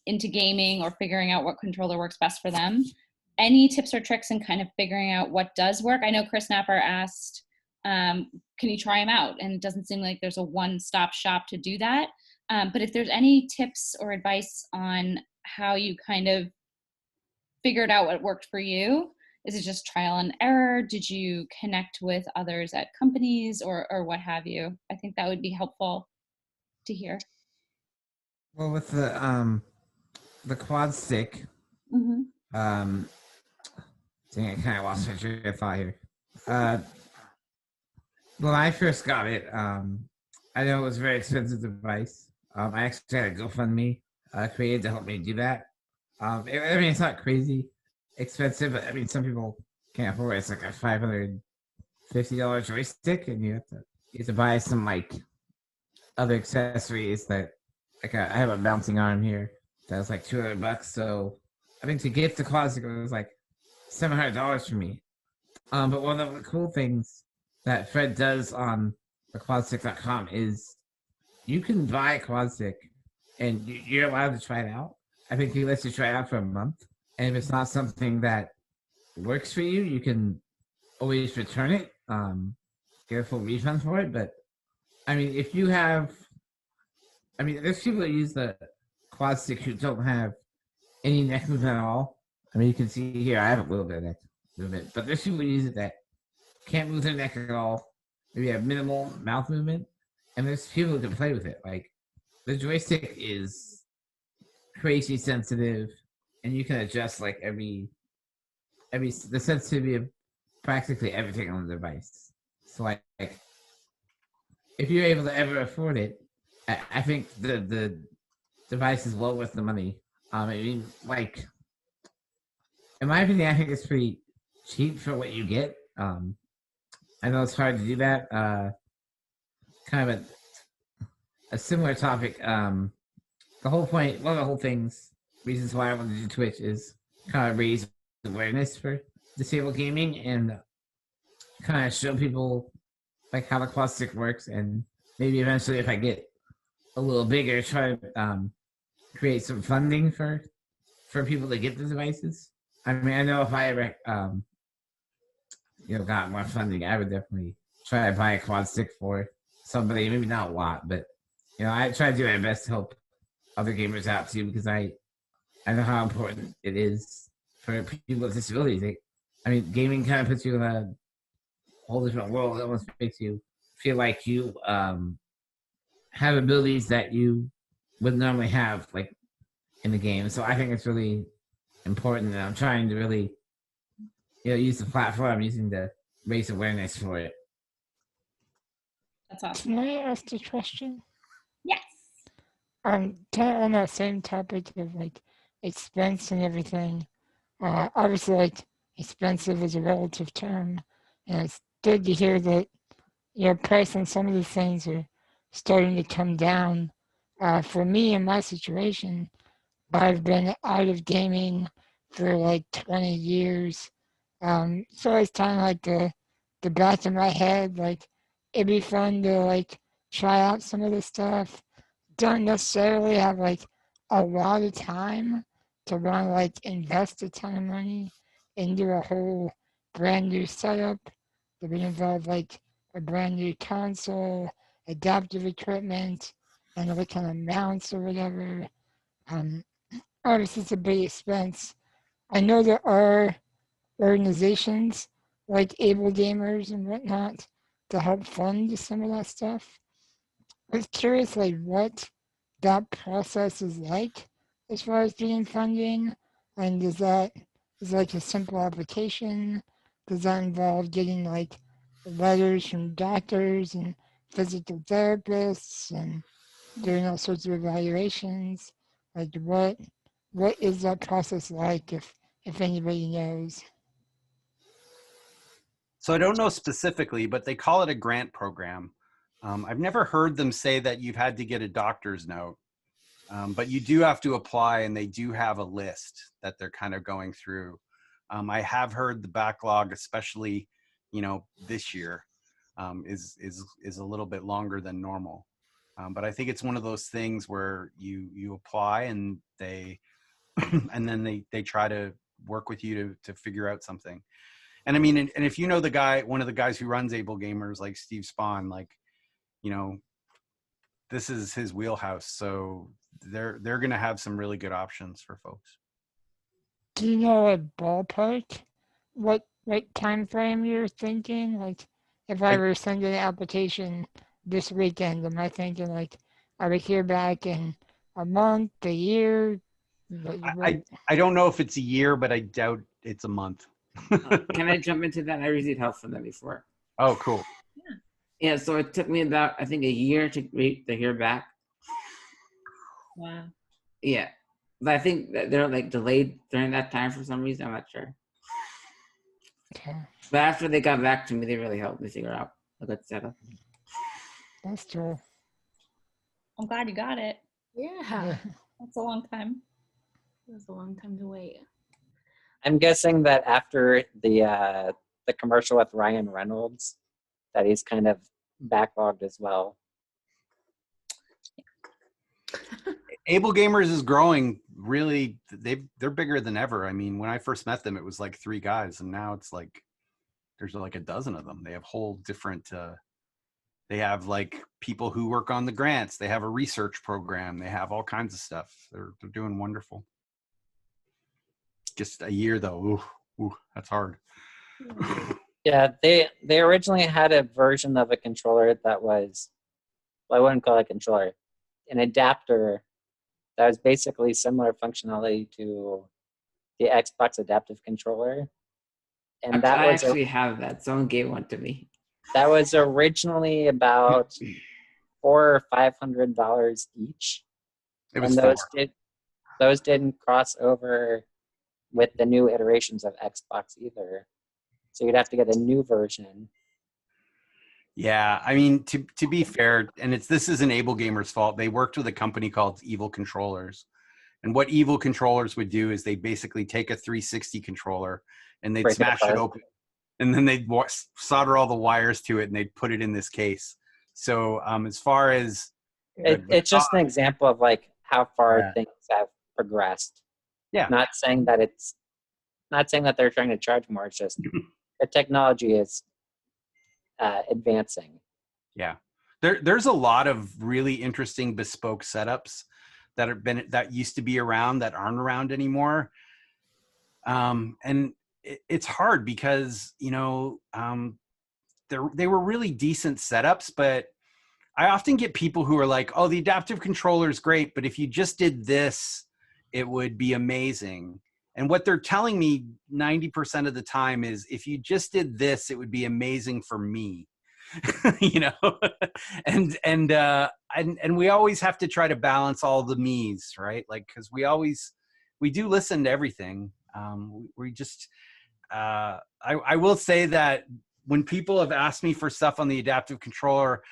into gaming or figuring out what controller works best for them. Any tips or tricks in kind of figuring out what does work? I know Chris Napper asked, can you try them out? And it doesn't seem like there's a one-stop shop to do that. But if there's any tips or advice on how you kind of figured out what worked for you, is it just trial and error? Did you connect with others at companies or what have you? I think that would be helpful to hear. Well, with the quad stick, dang, I kind of lost my train of thought here. When I first got it, I know it was a very expensive device. I actually had a GoFundMe created to help me do that. I mean, it's not crazy expensive, but I mean, some people can't afford it. It's like a $550 joystick, and you have to buy some like other accessories that like I have a bouncing arm here that was like $200. So I think to get the quad stick, it was like $700 for me. But one of the cool things that Fred does on the quadstick.com is you can buy a quad stick and you're allowed to try it out. I think he lets you try it out for a month. And if it's not something that works for you, you can always return it, get a full refund for it. But I mean, if you have, I mean, there's people that use the quad stick who don't have any neck movement at all. I mean, you can see here, I have a little bit of neck movement, but there's people who use it that can't move their neck at all. Maybe have minimal mouth movement. And there's people who can play with it. Like, the joystick is crazy sensitive, and you can adjust like the sensitivity of practically everything on the device. So like if you're able to ever afford it, I think the device is well worth the money. I mean, like, in my opinion, I think it's pretty cheap for what you get. I know it's hard to do that. Kind of a similar topic. The whole point, one of the whole reasons why I wanted to do Twitch is kind of raise awareness for disabled gaming and kind of show people like how the quad stick works, and maybe eventually, if I get a little bigger, try to create some funding for people to get the devices. I mean, I know if I ever got more funding, I would definitely try to buy a quad stick for somebody. Maybe not a lot, but I try to do my best to help other gamers out too, because I know how important it is for people with disabilities. I mean, gaming kind of puts you in a whole different world. It almost makes you feel like you have abilities that you would normally have, like in the game. So I think it's really important, and I'm trying to really, use the platform I'm using to raise awareness for it. That's awesome. Can I ask a question? Yes. Kind of on that same topic of like expense and everything. Obviously, like, expensive is a relative term, and it's good to hear that price on some of these things are starting to come down. For me, in my situation, I've been out of gaming for like 20 years. So it's kind of like the back of my head, like it'd be fun to like try out some of this stuff. Don't necessarily have like a lot of time to want to like invest a ton of money into a whole brand new setup that would involve like a brand new console, adaptive equipment, and other kind of mounts or whatever. Um, Obviously, it's a big expense. I know there are organizations like Able Gamers and whatnot to help fund some of that stuff. I was curious, like, what that process is like as far as getting funding, and is like a simple application? Does that involve getting like letters from doctors and physical therapists and doing all sorts of evaluations? Like, what is that process like, if anybody knows? So I don't know specifically, but they call it a grant program. I've never heard them say that you've had to get a doctor's note, but you do have to apply, and they do have a list that they're kind of going through. I have heard the backlog, especially, this year, is a little bit longer than normal. But I think it's one of those things where you apply, and they and then they try to work with you to figure out something. And I mean, and if you know one of the guys who runs Able Gamers, like Steve Spahn, like, this is his wheelhouse. So they're going to have some really good options for folks. Do you know a ballpark? What time frame you're thinking? Like, if I were sending an application this weekend, am I thinking like I would hear back in a month, a year? I don't know if it's a year, but I doubt it's a month. Can I jump into that? I received help from them before. Oh, cool. Yeah, so it took me about, I think, a year to hear back. Wow. Yeah, but I think that they're like delayed during that time for some reason. I'm not sure. Okay. But after they got back to me, they really helped me figure out a good setup. That's true. I'm glad you got it. Yeah. That's a long time. It was a long time to wait. I'm guessing that after the commercial with Ryan Reynolds, that he's kind of backlogged as well. Able Gamers is growing really. They're bigger than ever. I mean, when I first met them, it was like 3 guys, and now it's like there's like a dozen of them. They have whole different. They have like people who work on the grants. They have a research program. They have all kinds of stuff. They're doing wonderful. Just a year though. Ooh, that's hard. Yeah, they originally had a version of a controller that was, well, I wouldn't call it a controller, an adapter that was basically similar functionality to the Xbox adaptive controller. And that I was actually have that. Someone gave one to me. That was originally about $400 or $500 each. It was and those didn't cross over with the new iterations of Xbox either. So you'd have to get a new version. Yeah, I mean, to be fair, and this isn't Able Gamers' fault. They worked with a company called Evil Controllers, and what Evil Controllers would do is they basically take a 360 controller and they'd smash it open, and then they'd solder all the wires to it, and they'd put it in this case. So as far as it's just an example of like how far things have progressed. Yeah, not saying that they're trying to charge more. It's just the technology is advancing. Yeah, there's a lot of really interesting bespoke setups that used to be around that aren't around anymore. And it's hard because they were really decent setups, but I often get people who are like, "Oh, the adaptive controller is great, but if you just did this, it would be amazing." And what they're telling me 90% of the time is, if you just did this, it would be amazing for me. And we always have to try to balance all the me's, right? Like, because we always we do listen to everything. We just, I will say that when people have asked me for stuff on the adaptive controller,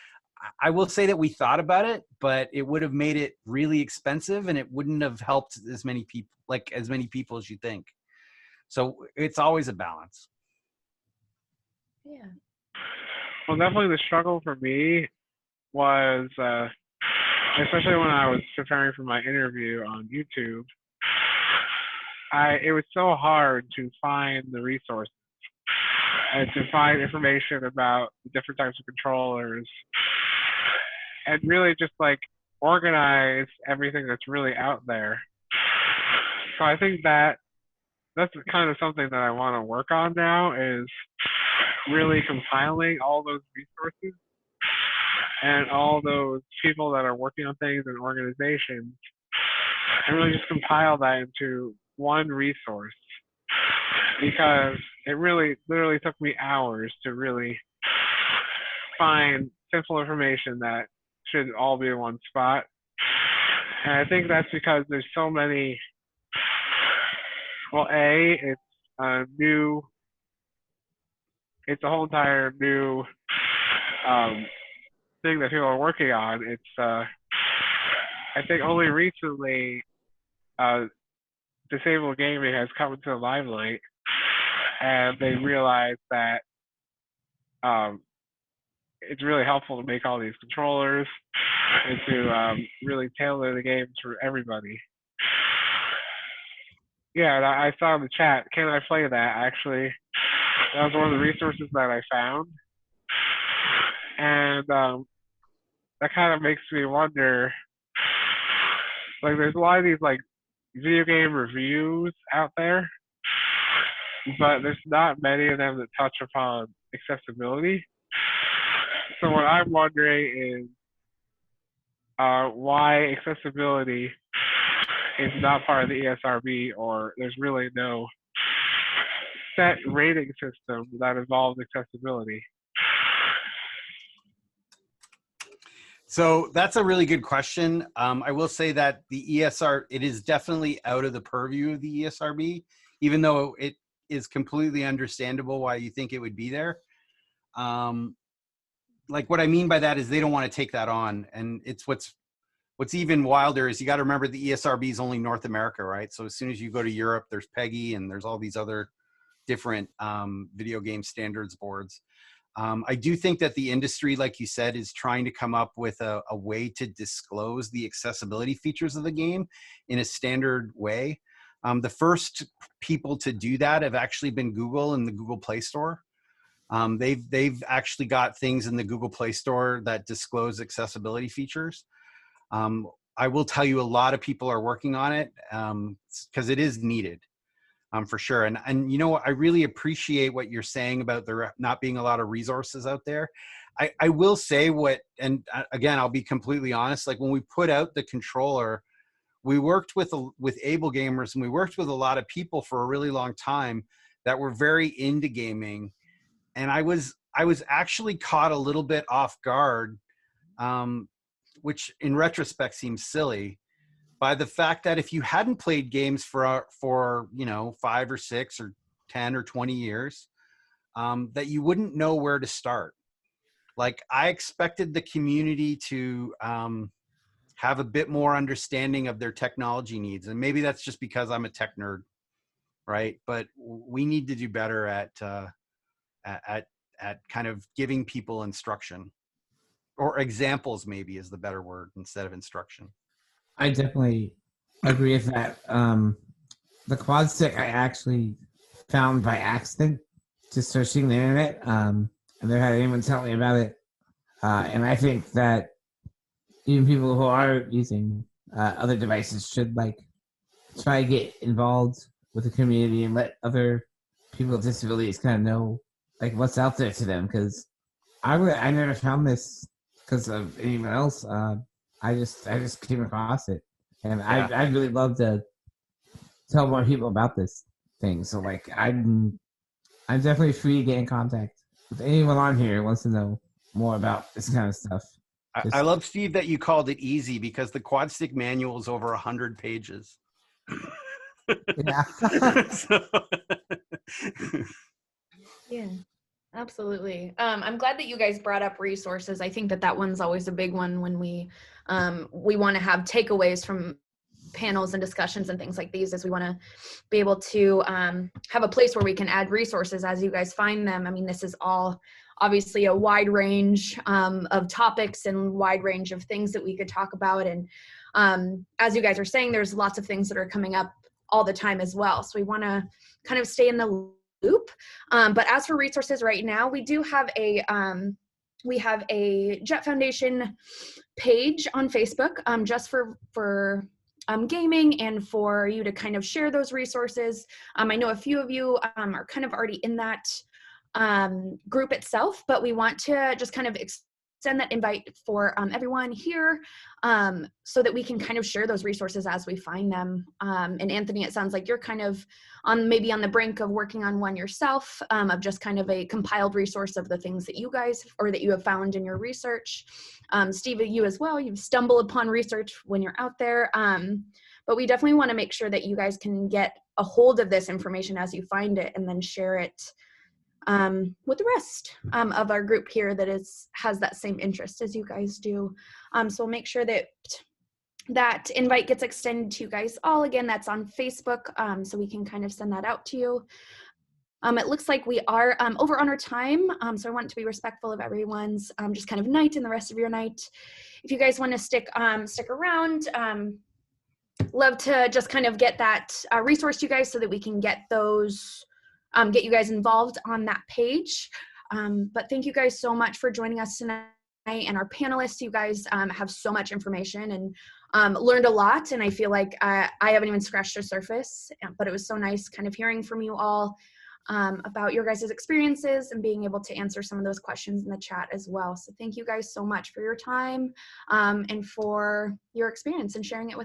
I will say that we thought about it, but it would have made it really expensive and it wouldn't have helped as many people, like as many people as you think. So it's always a balance. Yeah. Well, definitely the struggle for me was, especially when I was preparing for my interview on YouTube, it was so hard to find the resources and to find information about the different types of controllers and really just like organize everything that's really out there. So I think that's kind of something that I want to work on now, is really compiling all those resources and all those people that are working on things and organizations, and really just compile that into one resource, because it really literally took me hours to really find simple information that should all be in one spot. And I think that's because there's so many, well, it's a whole entire new thing that people are working on. It's I think only recently disabled gaming has come into the limelight, and they realized that it's really helpful to make all these controllers and to really tailor the games for everybody. Yeah, and I saw in the chat, can I play that? Actually, that was one of the resources that I found. And that kind of makes me wonder, like there's a lot of these like video game reviews out there, but there's not many of them that touch upon accessibility. So what I'm wondering is why accessibility is not part of the ESRB, or there's really no set rating system that involves accessibility. So that's a really good question. I will say that the it is definitely out of the purview of the ESRB, even though it is completely understandable why you think it would be there. Like what I mean by that is they don't want to take that on. And it's what's even wilder is you got to remember the ESRB is only North America, right? So as soon as you go to Europe, there's PEGI and there's all these other different video game standards boards. I do think that the industry, like you said, is trying to come up with a way to disclose the accessibility features of the game in a standard way. The first people to do that have actually been Google and the Google Play Store. They've actually got things in the Google Play Store that disclose accessibility features. I will tell you a lot of people are working on it because it is needed. For sure. And you know, I really appreciate what you're saying about there not being a lot of resources out there. I will say and again, I'll be completely honest, like when we put out the controller, we worked with Able Gamers, and we worked with a lot of people for a really long time that were very into gaming. And I was actually caught a little bit off guard, which in retrospect seems silly, by the fact that if you hadn't played games for 5 or 6 or 10 or 20 years, that you wouldn't know where to start. Like I expected the community to have a bit more understanding of their technology needs, and maybe that's just because I'm a tech nerd, right? But we need to do better at kind of giving people instruction, or examples maybe is the better word instead of instruction. I definitely agree with that. The quad stick I actually found by accident, just searching the internet. I never had anyone tell me about it. And I think that even people who are using other devices should like try to get involved with the community and let other people with disabilities kind of know like what's out there to them. Because I never found this because of anyone else. I just came across it, and yeah. I'd really love to tell more people about this thing. So like I'm definitely free to get in contact with anyone on here who wants to know more about this kind of stuff. I love, Steve, that you called it easy, because the quad stick manual is over 100 pages. Yeah. So- Yeah, absolutely. I'm glad that you guys brought up resources. I think that that one's always a big one when we want to have takeaways from panels and discussions and things like these, is we want to be able to have a place where we can add resources as you guys find them. I mean, this is all obviously a wide range of topics and wide range of things that we could talk about. And as you guys are saying, there's lots of things that are coming up all the time as well. So we want to kind of stay in the loop. But as for resources right now, we do have a Jett Foundation page on Facebook just for gaming and for you to kind of share those resources. I know a few of you are kind of already in that group itself, but we want to just kind of extend that invite for everyone here so that we can kind of share those resources as we find them. And Anthony, it sounds like you're kind of maybe on the brink of working on one yourself, of just kind of a compiled resource of the things that you guys, or that you have found in your research. Steve, you as well, you've stumbled upon research when you're out there. But we definitely want to make sure that you guys can get a hold of this information as you find it, and then share it with the rest of our group here that has that same interest as you guys do. So we'll make sure that that invite gets extended to you guys all. Again, that's on Facebook, so we can kind of send that out to you. It looks like we are over on our time, so I want to be respectful of everyone's just kind of night and the rest of your night. If you guys want to stick around, love to just kind of get that resource to you guys so that we can get those, get you guys involved on that page. But thank you guys so much for joining us tonight, and our panelists. You guys have so much information and learned a lot, and I feel like I haven't even scratched the surface, but it was so nice kind of hearing from you all about your guys' experiences and being able to answer some of those questions in the chat as well. So thank you guys so much for your time and for your experience and sharing it with